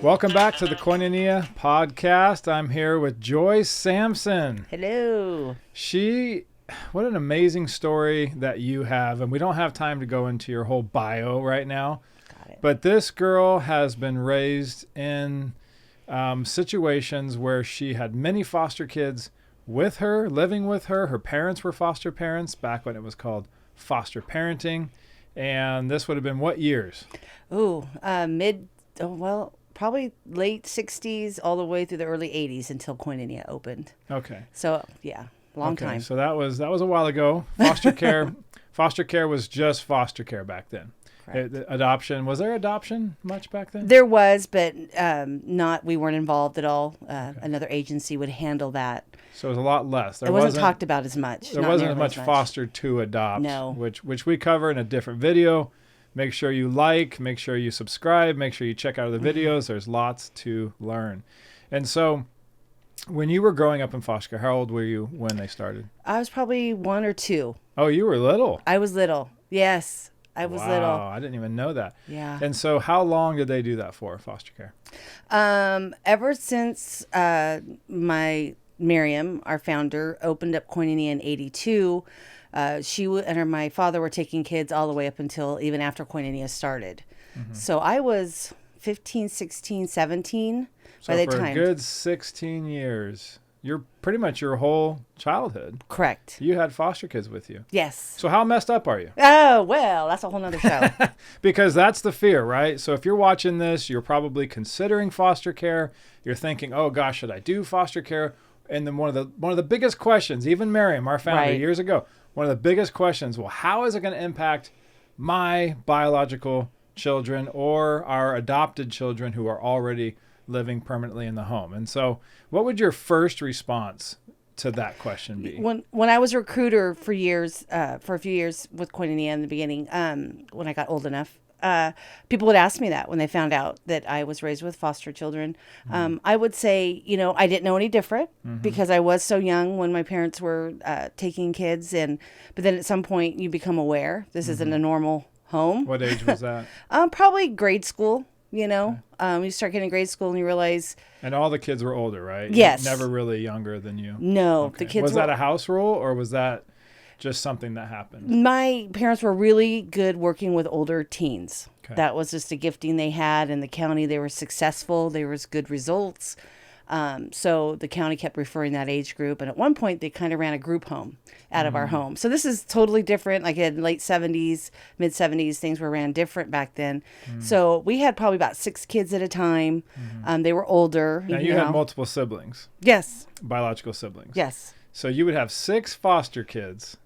Welcome back to the Koinonia podcast. I'm here with Joyce Sampson. Hello. What an amazing story that you have. And we don't have time to go into your whole bio right now. Got it. But this girl has been raised in situations where she had many foster kids with her, living with her. Her parents were foster parents back when it was called foster parenting. And this would have been what years? Probably late 60s all the way through the early 80s until Koinonia opened. Okay. So, yeah, long time. So that was a while ago. Foster care was just foster care back then. Adoption, was there adoption much back then? There was, but we weren't involved at all. Another agency would handle that. So it was a lot less. It wasn't talked about as much. There wasn't as much foster to adopt. No. Which we cover in a different video. Make sure you like, make sure you subscribe, make sure you check out the videos. There's lots to learn. And so when you were growing up in foster care, how old were you when they started? I was probably 1 or 2. Oh, you were little. I was little. Yes, I was little. Wow, I didn't even know that. Yeah. And so how long did they do that for, foster care? Ever since my Miriam, our founder, opened up Koinonia in 82, my father were taking kids all the way up until even after Koinonia started. Mm-hmm. So I was 15, 16, 17 by the time. So for a good 16 years, you're pretty much your whole childhood. Correct. You had foster kids with you. Yes. So how messed up are you? Oh, well, that's a whole nother show. Because that's the fear, right? So if you're watching this, you're probably considering foster care. You're thinking, oh gosh, should I do foster care? And then one of the biggest questions, even Miriam, our founder years ago, one of the biggest questions, well, how is it going to impact my biological children or our adopted children who are already living permanently in the home? And so what would your first response to that question be? When I was a recruiter for a few years with Koinonia in the beginning, when I got old enough, people would ask me that when they found out that I was raised with foster children. Mm-hmm. I would say, I didn't know any different because I was so young when my parents were taking kids. But then at some point you become aware this isn't a normal home. What age was that? Probably grade school, Okay. You start getting grade school and you realize. And all the kids were older, right? Yes. Never really younger than you. No. Okay. The kids Was that a house rule or was that just something that happened? My parents were really good working with older teens. Okay. That was just a gifting they had in the county. They were successful. There was good results. So the county kept referring that age group. And at one point, they kind of ran a group home out of our home. So this is totally different. Like in late 70s, mid 70s, things were ran different back then. So we had probably about 6 kids at a time. They were older. Now you had multiple siblings. Yes. Biological siblings. Yes. So you would have 6 foster kids.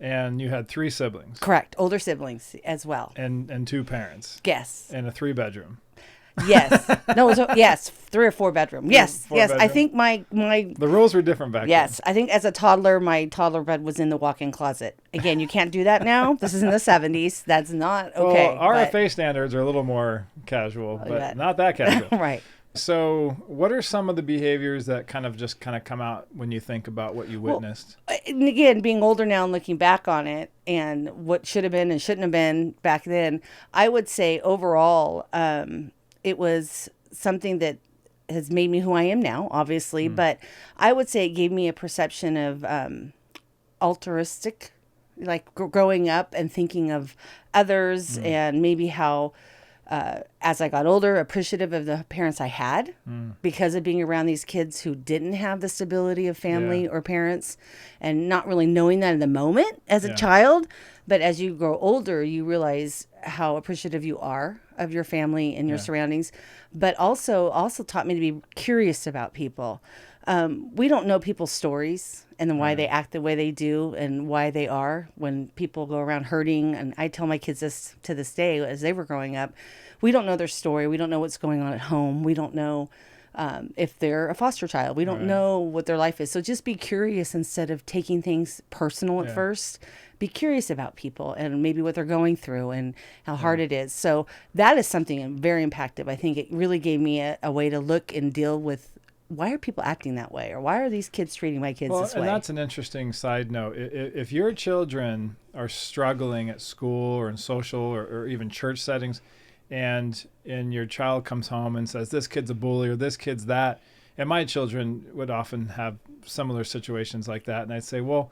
And you had 3 siblings. Correct. Older siblings as well. And 2 parents. Yes. And a 3-bedroom. Yes. No, yes. 3 or 4 bedroom. Yes. 4 yes. bedroom. I think my the rules were different back then. Yes. I think as a toddler, my toddler bed was in the walk-in closet. Again, you can't do that now. This is in the 70s. That's not okay. Well, RFA standards are a little more casual, but not that casual. Right. So what are some of the behaviors that kind of come out when you think about what you witnessed? And again, being older now and looking back on it and what should have been and shouldn't have been back then, I would say overall, it was something that has made me who I am now, obviously. But I would say it gave me a perception of altruistic, like growing up and thinking of others and maybe how... as I got older, appreciative of the parents I had because of being around these kids who didn't have the stability of family or parents and not really knowing that in the moment as a child. But as you grow older, you realize how appreciative you are of your family and your surroundings, but also taught me to be curious about people. We don't know people's stories and then why they act the way they do and why they are when people go around hurting. And I tell my kids this to this day as they were growing up. We don't know their story. We don't know what's going on at home. We don't know if they're a foster child. We don't know what their life is. So just be curious instead of taking things personal at first. Be curious about people and maybe what they're going through and how hard it is. So that is something very impactful. I think it really gave me a way to look and deal with why are people acting that way? Or why are these kids treating my kids this way? And that's an interesting side note. If your children are struggling at school or in social or even church settings, and your child comes home and says, this kid's a bully or this kid's that. And my children would often have similar situations like that. And I'd say, well,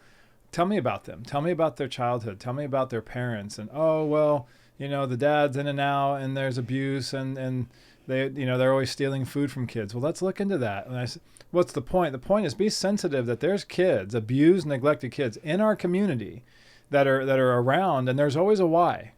tell me about them. Tell me about their childhood. Tell me about their parents. And, oh, well, the dad's in and out and there's abuse and they, they're always stealing food from kids. Well, let's look into that. And I said, what's the point? The point is be sensitive that there's kids, abused, neglected kids in our community that are around, and there's always a why,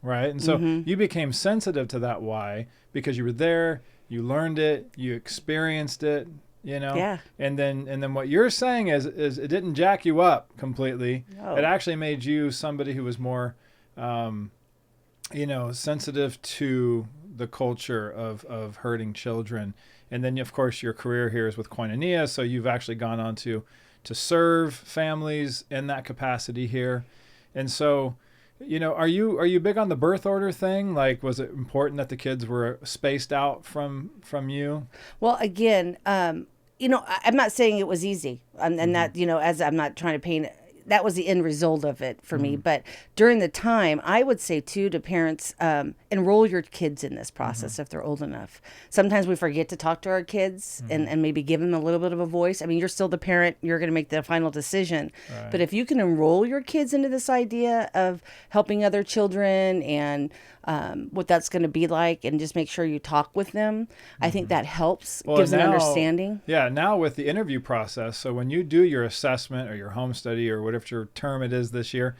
right? And so you became sensitive to that why because you were there, you learned it, you experienced it, Yeah. And then what you're saying is it didn't jack you up completely. No. It actually made you somebody who was more, sensitive to the culture of hurting children. And then, of course, your career here is with Koinonia, so you've actually gone on to serve families in that capacity here. And so, are you big on the birth order thing? Like, was it important that the kids were spaced out from you? Well, again, I'm not saying it was easy, and that, as I'm not trying to paint it, that was the end result of it for me. But during the time, I would say too to parents, enroll your kids in this process if they're old enough. Sometimes we forget to talk to our kids and maybe give them a little bit of a voice. I mean, you're still the parent. You're going to make the final decision. Right. But if you can enroll your kids into this idea of helping other children and what that's going to be like, and just make sure you talk with them, I think that helps, gives an understanding. Yeah, now with the interview process, so when you do your assessment or your home study or whatever your term it is this year,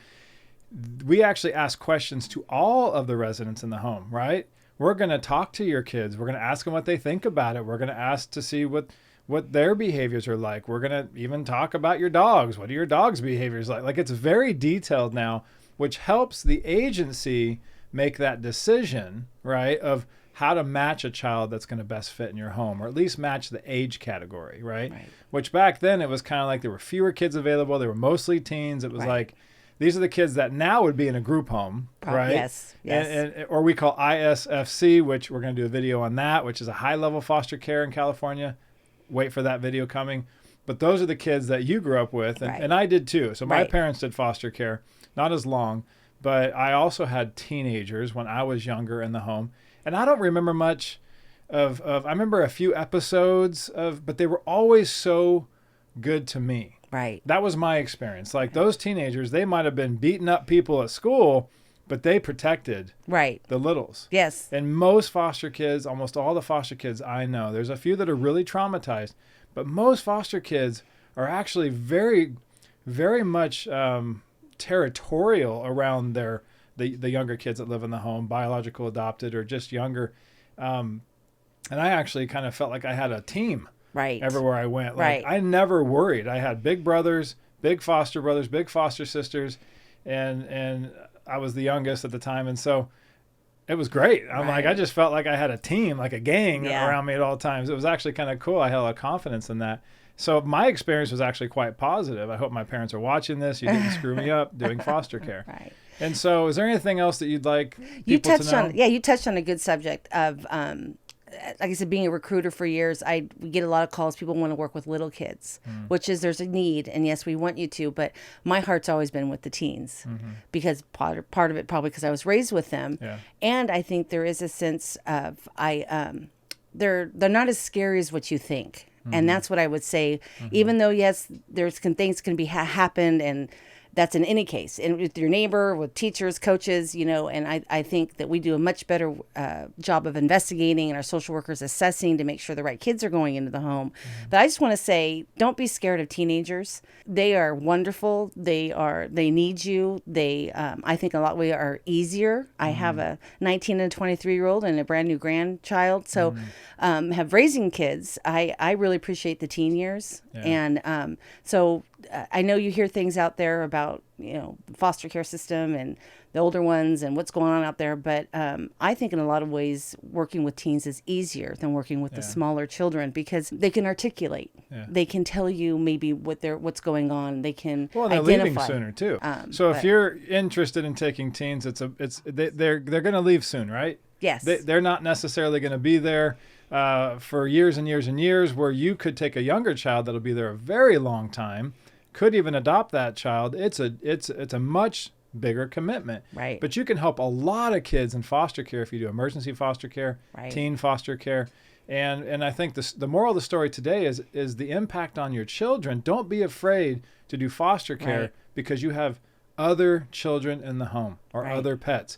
we actually ask questions to all of the residents in the home, right? We're going to talk to your kids. We're going to ask them what they think about it. We're going to ask to see what their behaviors are like. We're going to even talk about your dogs. What are your dog's behaviors like? Like, it's very detailed now, which helps the agency make that decision, right, of how to match a child that's going to best fit in your home, or at least match the age category, right? Which back then it was kind of like there were fewer kids available. They were mostly teens. It was like, these are the kids that now would be in a group home, right? Yes. And or we call ISFC, which we're going to do a video on that, which is a high-level foster care in California. Wait for that video coming. But those are the kids that you grew up with, and I did too. So my parents did foster care, not as long, but I also had teenagers when I was younger in the home. And I don't remember much of I remember a few episodes but they were always so good to me. Right. That was my experience. Like, those teenagers, they might have been beating up people at school, but they protected the littles. Yes. And most foster kids, almost all the foster kids I know, there's a few that are really traumatized, but most foster kids are actually very, very much territorial around the younger kids that live in the home, biological, adopted, or just younger. And I actually kind of felt like I had a team everywhere I went. Like, I never worried. I had big brothers, big foster sisters, and I was the youngest at the time. And so it was great. I'm like, I just felt like I had a team, like a gang around me at all times. It was actually kind of cool. I had a lot of confidence in that. So my experience was actually quite positive. I hope my parents are watching this. You didn't screw me up doing foster care. Right. And so is there anything else that you'd like people to know? You touched on a good subject of, like I said, being a recruiter for years, we get a lot of calls. People want to work with little kids, which is, there's a need. And yes, we want you to, but my heart's always been with the teens because part of it probably because I was raised with them. Yeah. And I think there is a sense of, they're not as scary as what you think. And that's what I would say, even though, yes, things can be happen, and that's in any case, and with your neighbor, with teachers, coaches, and I think that we do a much better job of investigating, and our social workers assessing to make sure the right kids are going into the home. But I just want to say, don't be scared of teenagers. They are wonderful. They need you. I think a lot of ways are easier. I have a 19 and 23-year-old and a brand new grandchild. So have raising kids. I really appreciate the teen years. Yeah. And so I know you hear things out there about, the foster care system and the older ones and what's going on out there. But I think in a lot of ways, working with teens is easier than working with the smaller children because they can articulate. Yeah. They can tell you maybe what's going on. They can they're identify. Leaving sooner too. So if you're interested in taking teens, they're going to leave soon, right? Yes. They're not necessarily going to be there for years and years and years, where you could take a younger child that'll be there a very long time, could even adopt that child. It's a much bigger commitment. Right. But you can help a lot of kids in foster care if you do emergency foster care, Right. teen foster care. And I think the moral of the story today is the impact on your children. Don't be afraid to do foster care Right. because you have other children in the home or Right. other pets.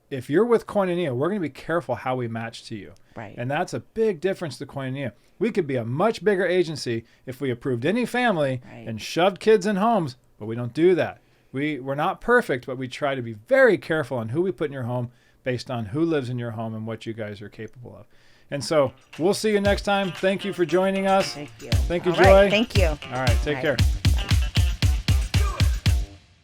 If you're with Koinonia, we're going to be careful how we match to you. Right. And that's a big difference to Koinonia. We could be a much bigger agency if we approved any family Right. and shoved kids in homes, but we don't do that. We're not perfect, but we try to be very careful on who we put in your home based on who lives in your home and what you guys are capable of. And so we'll see you next time. Thank you for joining us. Thank you. Thank you, All Joy. right. Thank you. All right. Take All care. right. Bye.